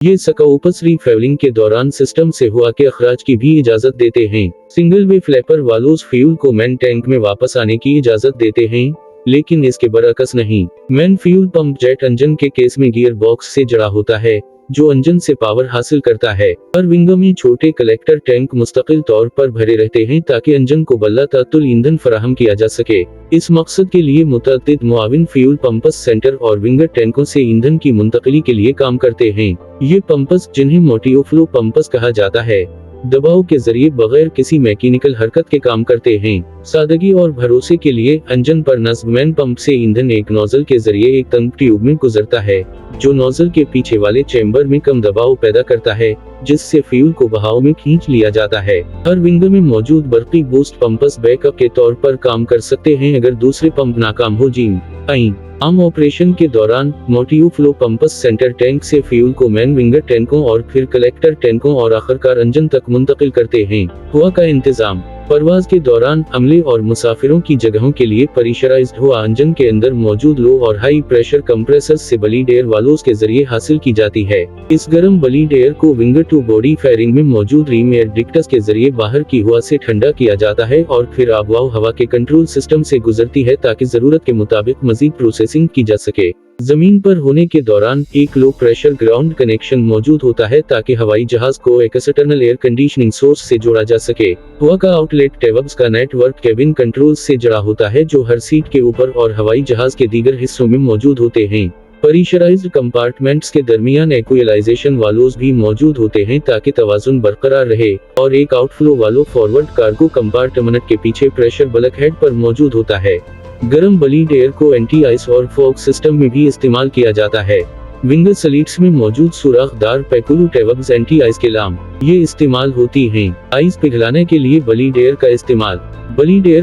ये Scopus refuelling के दौरान सिस्टम से हवा के अखराज की भी इजाजत देते हैं। Single way flapper valves fuel को मेन टैंक में वापस आने की इजाजत देते हैं, लेकिन इसके बरअक्स नहीं। Main fuel pump jet engine के केस में गियर बॉक्स से जुड़ा होता है, जो इंजन से पावर हासिल करता है। हर विंग में छोटे कलेक्टर टैंक मुस्तकिल तौर पर भरे रहते हैं ताकि इंजन को बल्ला-तअत्तुल ईंधन फराहम किया जा सके। इस मकसद के लिए मुतअद्दिद मुआविन फ्यूल पंप्स सेंटर और विंगर टैंकों से ईंधन की मुंतकिली के लिए काम करते हैं। ये पंप्स, जिन्हें मोटियोफ्लो पंप्स कहा जाता है, दबाव के जरिए बगैर किसी मैकेनिकल हरकत के काम करते हैं। सादगी और भरोसे के लिए इंजन पर नस्ब मेन पंप से ईंधन एक नोजल के जरिए एक तंग ट्यूब में गुजरता है, जो नोजल के पीछे वाले चेंबर में कम दबाव पैदा करता है, जिससे फ्यूल को बहाव में खींच लिया जाता है। हर विंग में मौजूद बर्की बूस्ट पंप्स बैकअप के तौर पर काम कर सकते हैं अगर दूसरे पंप नाकाम हो जाएं। आम ऑपरेशन के दौरान मोटियोफ्लो पंप्स सेंटर टैंक से फ्यूल को मेन विंगर टैंकों और फिर कलेक्टर टैंकों और आखिरकार इंजन तक मुंतकिल करते हैं। हवा का इंतजाम परवाज के दौरान अमले और मुसाफिरों की जगहों के लिए प्रेशराइज्ड हवा इंजन के अंदर मौजूद लो और हाई प्रेशर कंप्रेसर्स से ब्लीड एयर वाल्व्स के जरिए हासिल की जाती है। इस गर्म ब्लीड एयर को विंगर टू बॉडी फेयरिंग में मौजूद रीम एयर डिक्टस के जरिए बाहर की हवा से ठंडा किया जाता है और फिर आबवाव हवा के कंट्रोल सिस्टम से गुजरती है ताकि जरूरत के मुताबिक मजीद प्रोसेसिंग की जा सके। जमीन पर होने के दौरान एक लो प्रेशर ग्राउंड कनेक्शन मौजूद होता है ताकि हवाई जहाज को एक एक्सटर्नल एयर कंडीशनिंग सोर्स से जोड़ा जा सके। हवा का आउटलेट टेवब्स का नेटवर्क केबिन कंट्रोल से जुड़ा होता है, जो हर सीट के ऊपर और हवाई जहाज के दीगर हिस्सों में मौजूद होते हैं। प्रेशराइज्ड कंपार्टमेंट्स के दरमियान इक्विलाइजेशन वाल्व्स भी मौजूद होते हैं ताकि तवाजुन बरकरार रहे, और एक outflow valve forward cargo compartment के पीछे प्रेशर बल्कहेड पर मौजूद होता है। गर्म ब्लीड एयर को एंटी आइस और फॉग सिस्टम में भी इस्तेमाल किया जाता है। विंगर स्लीट्स में मौजूद सुराखदार पैकुलू टेवब्स एंटी आइस के लाम ये इस्तेमाल होती हैं। आइस पिघलाने के लिए ब्लीड एयर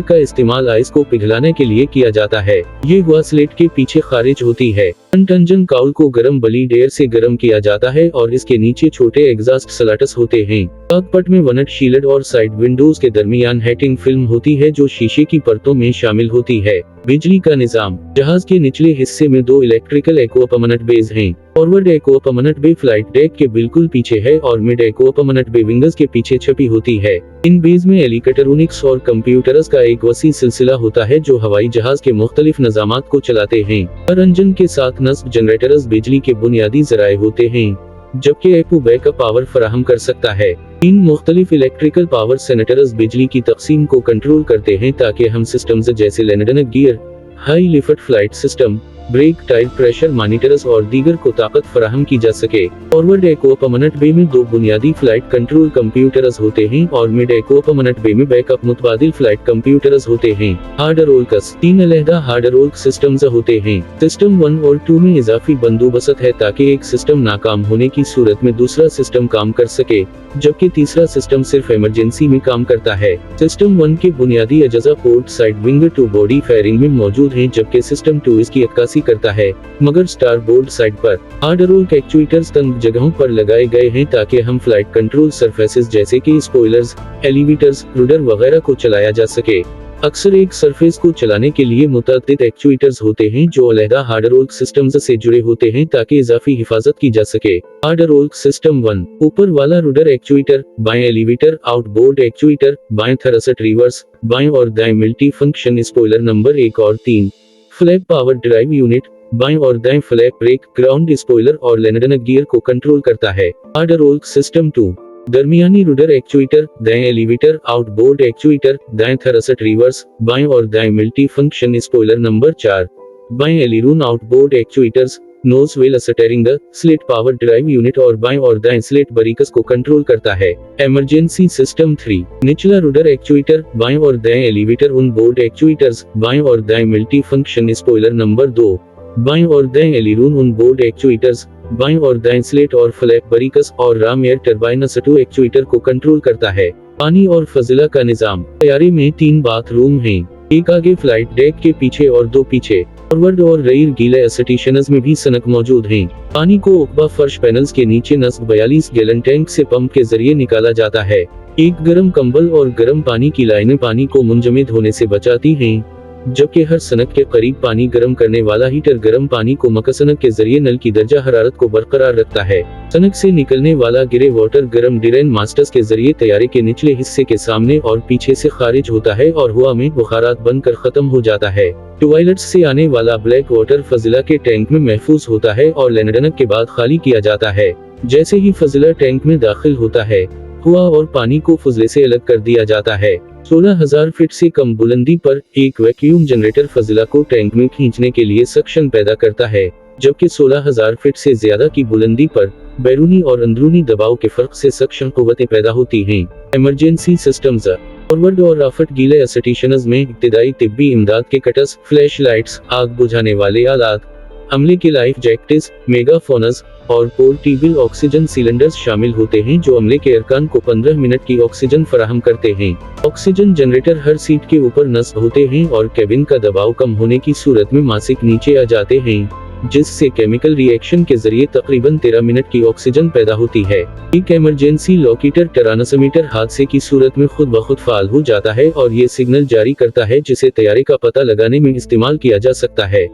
का इस्तेमाल आइस को पिघलाने के लिए किया जाता है। ये हवा स्लेट के पीछे खारिज होती है। इंजन काउल को गर्म ब्लीड एयर से गर्म किया जाता है और इसके नीचे छोटे एग्जॉस्ट स्लैट्स होते हैं। कॉकपिट में वनट शील्ड और साइड विंडोज के दरमियान हेटिंग फिल्म होती है जो शीशे की परतों में शामिल होती है। बिजली का निजाम जहाज के निचले हिस्से में दो इलेक्ट्रिकल एक्वापमनट बेज हैं। फॉरवर्ड एक्वापमनट बे फ्लाइट डेक के बिल्कुल पीछे है और मिड एक्वापमनट बे विंगर्स के पीछे छपी होती है। इन बेज में इलेक्ट्रॉनिक्स और कंप्यूटर्स का एक वसी सिलसिला होता है जो हवाई जहाज के मुख्तलिफ निजामात को चलाते हैं। हर इंजन के साथ नस्ब जनरेटर्स बिजली के बुनियादी जराए होते हैं, जबकि एपू बैकअप पावर फराहम कर सकता है। इन मुख्तलिफ इलेक्ट्रिकल पावर सेनेटर्स बिजली की तकसीम को कंट्रोल करते हैं ताकि हम सिस्टम्स जैसे landing gear, high lift flight system, brake, tyre pressure monitors और दीगर को ताकत फराहम की जा सके। फॉरवर्ड एक्वापमनट बे में दो बुनियादी फ्लाइट कंट्रोल कंप्यूटर्स होते हैं और मिड एक्वापमनट बे में बैकअप मुतबादिल फ्लाइट कंप्यूटर्स होते हैं। हार्ड रोल्कस 3 अलहदा हार्ड रोल्क सिस्टम्स होते हैं। सिस्टम 1 और 2 में इजाफी बंदोबस्त है ताकि एक सिस्टम नाकाम होने की सूरत में दूसरा सिस्टम काम कर सके, जबकि तीसरा सिस्टम सिर्फ इमरजेंसी में काम करता है। सिस्टम 1 के बुनियादी अज्जा port side winger to body fairing में मौजूद हैं, जबकि सिस्टम 2 इसकी अक्कासी करता है, मगर स्टार बोर्ड साइड पर। हार्ड रोल्क एक्चुएटर्स तंग जगहों पर लगाए गए हैं ताकि हम फ्लाइट कंट्रोल सरफेसेस जैसे कि स्पॉयलर्स, एलिवेटर्स, रुडर वगैरह को चलाया जा सके। अक्सर एक सरफेस को चलाने के लिए मुतअद्दिद एक्चुएटर्स होते हैं जो अलहदा हार्ड रोल्क सिस्टम्स से जुड़े होते हैं ताकि इजाफी हिफाजत की जा सके। हार्ड रोल्क सिस्टम 1 ऊपर वाला रुडर एक्चुएटर, बाएं एलिवेटर, आउटबोर्ड एक्चुएटर, बाएं थ्रस्ट रिवर्स, बाएं और दाएं मल्टी फंक्शन स्पॉयलर नंबर 1 और 3, फ्लैप पावर ड्राइव यूनिट, बाएं और दाएं फ्लैप ब्रेक, ग्राउंड स्पॉयलर और लैंडनक गियर को कंट्रोल करता है। हार्ड रोल्क सिस्टम 2 दरमियानी रुडर एक्चुएटर, दाएं एलिवेटर, आउटबोर्ड एक्चुएटर, दाएं थ्रस्ट रिवर्स, बाएं और दाएं मल्टी फंक्शन स्पॉयलर नंबर 4, बाएं aileron outboard actuators, nose wheel steering slat power drive unit और बाएं और दाएं स्लेट बरीकस को कंट्रोल करता है। इमरजेंसी सिस्टम 3 निचला रुडर एक्चुएटर, बाएं और दाएं एलिवेटर ऑन बोर्ड एक्चुएटर्स, बाएं और दाएं मल्टी फंक्शन स्पॉयलर नंबर 2, बाएं और दाएं एलिरून ऑन बोर्ड एक्चुएटर्स, बाएं और दाएं स्लेट और फ्लैप बरीकस और Ram air turbine S2 actuator को कंट्रोल करता है। पानी और फजिला का निजाम तैयारी में 3 बाथरूम हैं, एक आगे फ्लाइट डेक के पीछे और 2 पीछे। फॉरवर्ड और रेयर गीले स्टेशनस में भी सनक मौजूद हैं। पानी को उकबा फर्श पैनल्स के नीचे नस्ब 42 गैलन टैंक से पंप के जरिए निकाला जाता है। एक गर्म कंबल और गर्म पानी की लाइनें पानी को मुंजमद होने से बचाती हैं। जबकि हर सनक के करीब पानी गर्म करने वाला हीटर गर्म पानी को मकसनक के जरिए नल की दर्जा हरारत को बरकरार रखता है। सनक से निकलने वाला ग्रे वाटर गर्म ड्रेन मास्टर्स के जरिए तैयारे के निचले हिस्से के सामने और पीछे से खारिज होता है और हवा में बुखारात बनकर खत्म हो जाता है। टॉयलेट्स से आने वाला ब्लैक वाटर फजिला के टैंक में महफूज होता है और लैंडनक के बाद खाली किया जाता है। जैसे ही फजिला टैंक में दाखिल होता है, हवा और पानी को फजले से अलग कर दिया जाता है। 16,000 फीट से कम बुलंदी पर एक वैक्यूम जनरेटर फजिला को टैंक में खींचने के लिए सक्शन पैदा करता है, जबकि 16,000 फीट से ज्यादा की बुलंदी पर बैरूनी और अंदरूनी दबाव के फर्क से सक्शन कुव्वतें पैदा होती हैं। इमरजेंसी सिस्टम्स फॉरवर्ड और राफट गीले एसेटिशनज में इब्तिदाई तिब्बी इमदाद के कटर्स, फ्लैश लाइट्स, आग बुझाने वाले आलात, हमले के लाइफ जैकेट्स, मेगाफोन्स और पोर्टेबल ऑक्सीजन सिलेंडर्स शामिल होते हैं जो अमले के अरकान को 15 मिनट की ऑक्सीजन फराहम करते हैं। ऑक्सीजन जनरेटर हर सीट के ऊपर नस्ब होते हैं और केबिन का दबाव कम होने की सूरत में मासिक नीचे आ जाते हैं, जिससे केमिकल रिएक्शन के जरिए तकरीबन 13 मिनट की ऑक्सीजन पैदा होती है। एक इमरजेंसी लोकेटर ट्रांसमीटर हादसे की सूरत में खुद ब खुद फाल हो जाता है और ये सिग्नल जारी करता है जिसे तैयारे का पता लगाने में इस्तेमाल किया जा सकता है।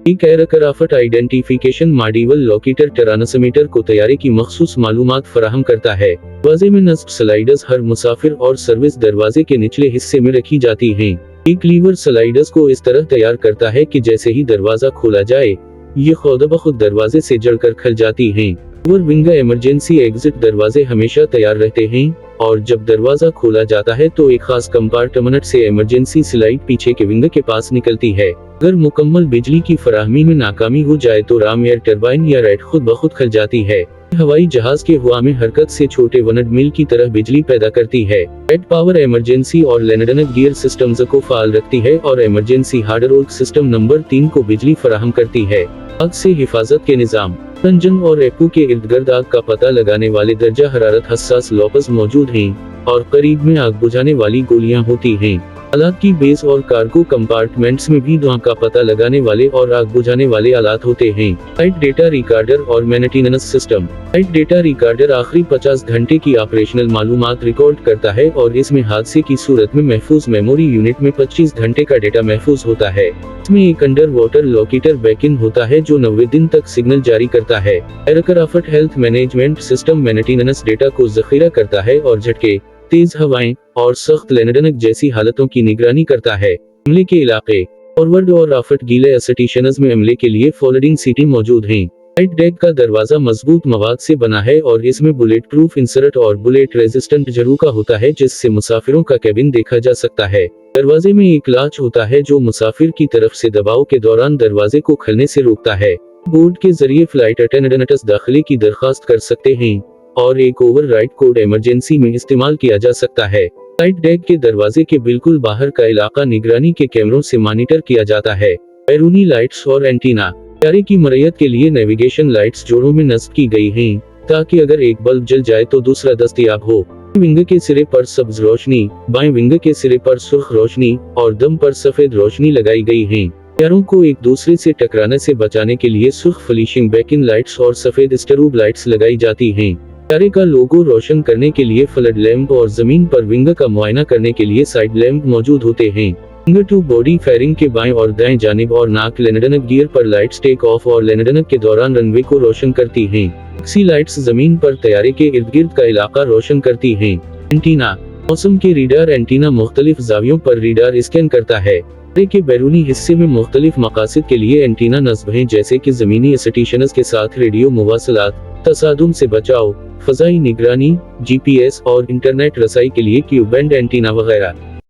एक aircraft identification module locator transmitter को तैयारे की मखसूस मालूमात फराहम करता है। दरवाजे में नस्ब स्लाइडर्स हर मुसाफिर और सर्विस दरवाजे के निचले हिस्से में रखी जाती हैं। एक लीवर स्लाइडर्स को इस तरह तैयार करता है कि जैसे ही दरवाजा खोला जाए, ये खुद ब खुद दरवाजे से जड़कर खुल जाती हैं। ओवर विंग इमरजेंसी एग्जिट दरवाजे हमेशा तैयार रहते हैं और जब दरवाजा खोला जाता है तो एक खास कंपार्टमेंट से इमरजेंसी स्लाइड पीछे के विंग के पास निकलती है। अगर मुकम्मल बिजली की फराहमी में नाकामी हो जाए तो राम एयर टरबाइन या रेड खुद ब खुद खुल जाती है। हवाई जहाज के हवा में हरकत से छोटे वनड मिल की तरह बिजली पैदा करती है। रेड पावर इमरजेंसी और लैंडनक गियर सिस्टम्स को फाल रखती है और इमरजेंसी हाइड्रोलिक सिस्टम नंबर 3 को बिजली फराहम करती है। आग से हिफाजत के निजाम रंजन और एपू के इर्द गिर्द आग का पता लगाने वाले दर्जा हरारत हसास लॉपस मौजूद हैं और करीब में आग बुझाने वाली गोलियां होती हैं। आलात की बेस और कार्गो कंपार्टमेंट्स में भी धुआं का पता लगाने वाले और आग बुझाने वाले आलात होते हैं। फ्लाइट डेटा रिकॉर्डर और maintenance system flight data recorder आखिरी 50 घंटे की ऑपरेशनल मालूमात रिकॉर्ड करता है और इसमें हादसे की सूरत में महफूज मेमोरी यूनिट में 25 घंटे का डेटा महफूज होता है। इसमें एक अंडर वाटर लोकेटर बैकिन होता है जो 90 दिन तक सिग्नल जारी करता है। Aircraft health management system maintenance data को जखीरा करता है और झटके, तेज हवाएं और सख्त लैंडनक जैसी हालतों की निगरानी करता है। हमले के इलाके फॉरवर्ड और राफट गीले एसेटिशनज में हमले के लिए फोल्डिंग सीटें मौजूद हैं। फ्लाइट डेक का दरवाजा मजबूत मवाद से बना है और इसमें बुलेट प्रूफ इंसर्ट और बुलेट रेजिस्टेंट जरूका होता है जिससे मुसाफिरों का केबिन देखा जा सकता है। दरवाजे में एक लाच होता है जो मुसाफिर की तरफ से दबाव के दौरान दरवाजे को खुलने से रोकता है। बोर्ड के जरिए फ्लाइट अटेंडेंट्स दाखिले की दरखास्त कर सकते हैं और एक ओवरराइड कोड इमरजेंसी में इस्तेमाल किया जा सकता है। फ्लाइट डेक के दरवाजे के बिल्कुल बाहर का इलाका निगरानी के कैमरों से मॉनिटर किया जाता है। बैरूनी लाइट्स और एंटीना तैयारी की मरयत के लिए नेविगेशन लाइट्स जोड़ों में नस्ब की गई हैं ताकि अगर एक बल्ब जल जाए तो दूसरा दस्तयाब हो। विंग के सिरे पर सब्ज रोशनी, बाएं विंग के सिरे पर सुर्ख रोशनी और दम पर सफेद रोशनी लगाई गई है। तैयारों को एक दूसरे से टकराने से बचाने के लिए सुर्ख फ्लिशिंग बैकिन लाइट्स और सफेद स्ट्रूब लाइट्स लगाई जाती हैं। तैयारे का लोगो रोशन करने के लिए फ्लड लैंप और जमीन पर विंग का मुआयना करने के लिए साइड लैंप मौजूद होते हैं। विंग टू बॉडी फेयरिंग के बाएं और दाएं जानिब और नाक लैंडनक गियर पर लाइट्स टेक ऑफ और लैंडनक के दौरान रनवे को रोशन करती हैं। टैक्सी लाइट्स जमीन पर तैयारे के इर्द गिर्द का इलाका रोशन करती हैं। एंटीना मौसम के रीडार एंटीना मुख्तलिफ जावियों पर रीडार स्कैन करता है। तैयारे के बैरूनी हिस्से में मुख्तलिफ मकासद के लिए एंटीना नस्ब हैं जैसे कि जमीनी एसेटिशनस के साथ रेडियो मुवासलात, तसादुम से बचाव, फजाई निगरानी, GPS और इंटरनेट रसाई के लिए क्यू बैंड एंटीना वगैरह।